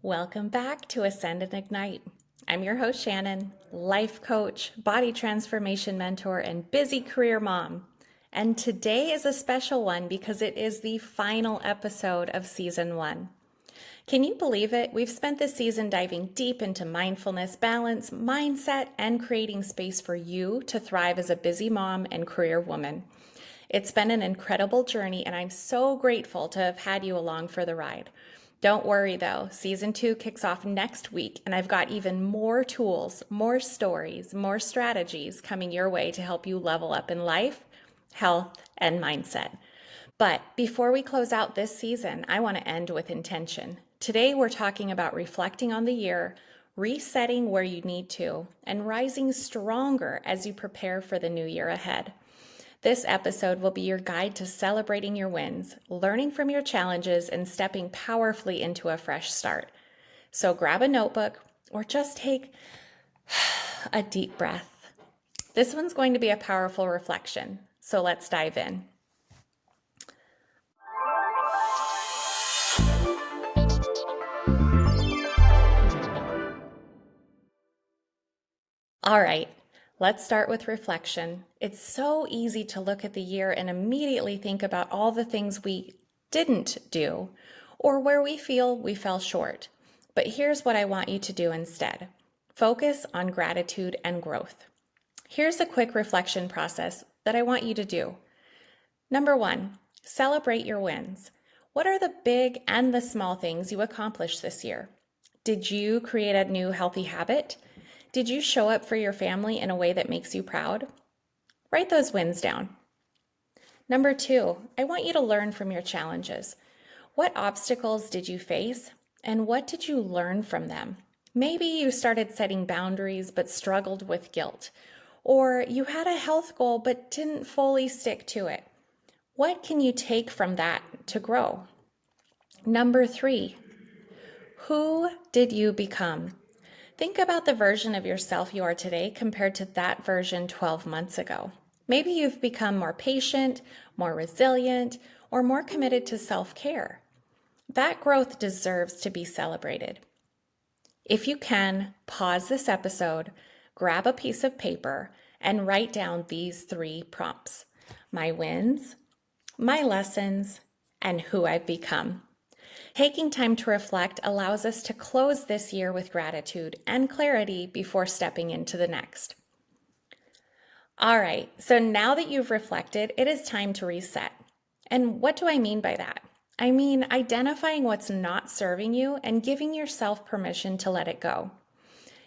Welcome back to Ascend and Ignite. I'm your host, Shannon, life coach, body transformation mentor, and busy career mom. And today is a special one because it is the final episode of season 1. Can you believe it? We've spent this season diving deep into mindfulness, balance, mindset, and creating space for you to thrive as a busy mom and career woman. It's been an incredible journey, and I'm so grateful to have had you along for the ride. Don't worry though, season 2 kicks off next week, and I've got even more tools, more stories, more strategies coming your way to help you level up in life, health, and mindset. But before we close out this season, I want to end with intention. Today, we're talking about reflecting on the year, resetting where you need to, and rising stronger as you prepare for the new year ahead. This episode will be your guide to celebrating your wins, learning from your challenges, and stepping powerfully into a fresh start. So grab a notebook or just take a deep breath. This one's going to be a powerful reflection, so let's dive in. All right, let's start with reflection. It's so easy to look at the year and immediately think about all the things we didn't do or where we feel we fell short. But here's what I want you to do instead. Focus on gratitude and growth. Here's a quick reflection process that I want you to do. Number 1, celebrate your wins. What are the big and the small things you accomplished this year? Did you create a new healthy habit? Did you show up for your family in a way that makes you proud? Write those wins down. Number 2, I want you to learn from your challenges. What obstacles did you face, and what did you learn from them? Maybe you started setting boundaries but struggled with guilt, or you had a health goal but didn't fully stick to it. What can you take from that to grow? Number 3, who did you become? Think about the version of yourself you are today compared to that version 12 months ago. Maybe you've become more patient, more resilient, or more committed to self-care. That growth deserves to be celebrated. If you can, pause this episode, grab a piece of paper, and write down these 3 prompts: my wins, my lessons, and who I've become. Taking time to reflect allows us to close this year with gratitude and clarity before stepping into the next. All right, so now that you've reflected, it is time to reset. And what do I mean by that? I mean identifying what's not serving you and giving yourself permission to let it go.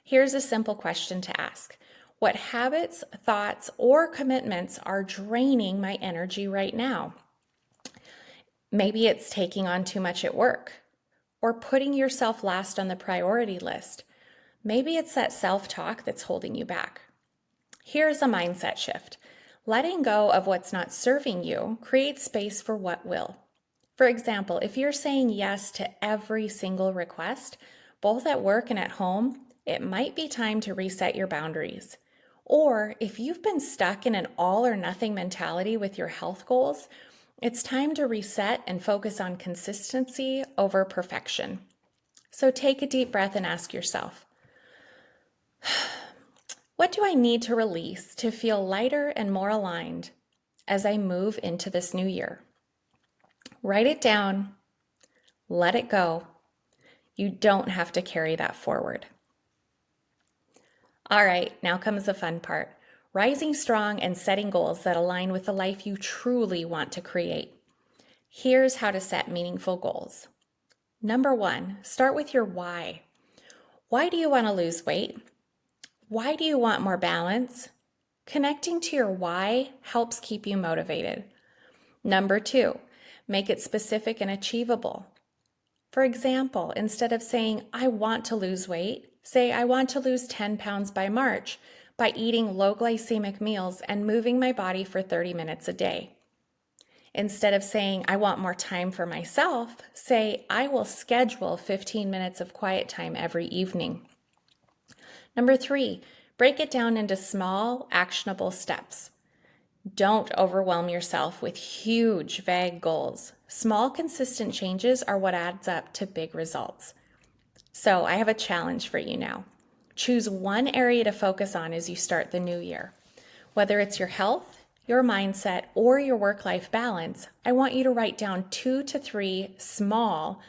Here's a simple question to ask. What habits, thoughts, or commitments are draining my energy right now? Maybe it's taking on too much at work or putting yourself last on the priority list. Maybe it's that self-talk that's holding you back. Here's a mindset shift. Letting go of what's not serving you creates space for what will. For example, if you're saying yes to every single request, both at work and at home, it might be time to reset your boundaries. Or if you've been stuck in an all or nothing mentality with your health goals, it's time to reset and focus on consistency over perfection. So take a deep breath and ask yourself, what do I need to release to feel lighter and more aligned as I move into this new year? Write it down, let it go. You don't have to carry that forward. All right, now comes the fun part. Rising strong and setting goals that align with the life you truly want to create. Here's how to set meaningful goals. Number 1, start with your why. Why do you want to lose weight? Why do you want more balance? Connecting to your why helps keep you motivated. Number 2, make it specific and achievable. For example, instead of saying, I want to lose weight, say, I want to lose 10 pounds by March by eating low glycemic meals and moving my body for 30 minutes a day. Instead of saying, I want more time for myself, say, I will schedule 15 minutes of quiet time every evening. Number 3, break it down into small, actionable steps. Don't overwhelm yourself with huge, vague goals. Small, consistent changes are what adds up to big results. So I have a challenge for you now. Choose one area to focus on as you start the new year. Whether it's your health, your mindset, or your work-life balance, I want you to write down 2 to 3 small,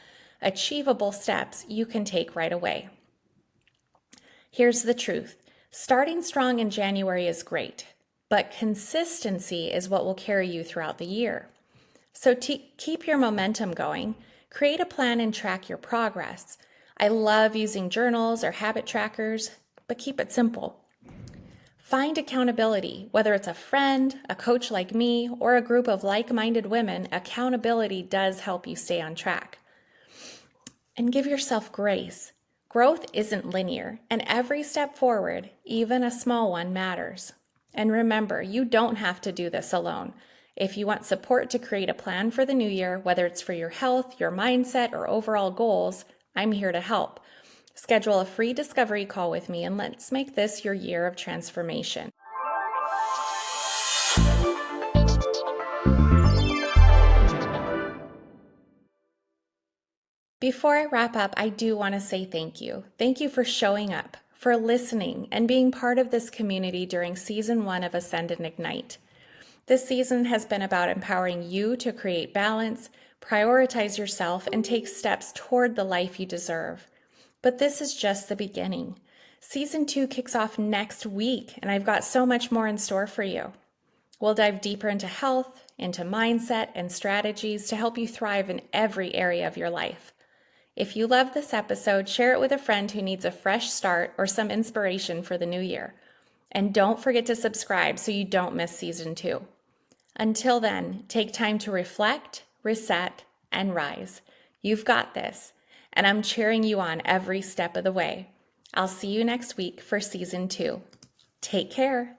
achievable steps you can take right away. Here's the truth. Starting strong in January is great, but consistency is what will carry you throughout the year. So keep your momentum going, create a plan and track your progress. I love using journals or habit trackers, but keep it simple. Find accountability, whether it's a friend, a coach like me, or a group of like-minded women. Accountability does help you stay on track. And give yourself grace. Growth isn't linear, and every step forward, even a small one, matters. And remember, you don't have to do this alone. If you want support to create a plan for the new year, whether it's for your health, your mindset, or overall goals, I'm here to help. Schedule a free discovery call with me and let's make this your year of transformation. Before I wrap up, I do want to say thank you. Thank you for showing up, for listening, and being part of this community during season 1 of Ascend and Ignite. This season has been about empowering you to create balance, prioritize yourself, and take steps toward the life you deserve. But this is just the beginning. Season 2 kicks off next week, and I've got so much more in store for you. We'll dive deeper into health, into mindset, and strategies to help you thrive in every area of your life. If you love this episode, share it with a friend who needs a fresh start or some inspiration for the new year. And don't forget to subscribe so you don't miss season 2. Until then, take time to reflect, reset, and rise. You've got this, and I'm cheering you on every step of the way. I'll see you next week for season 2. Take care.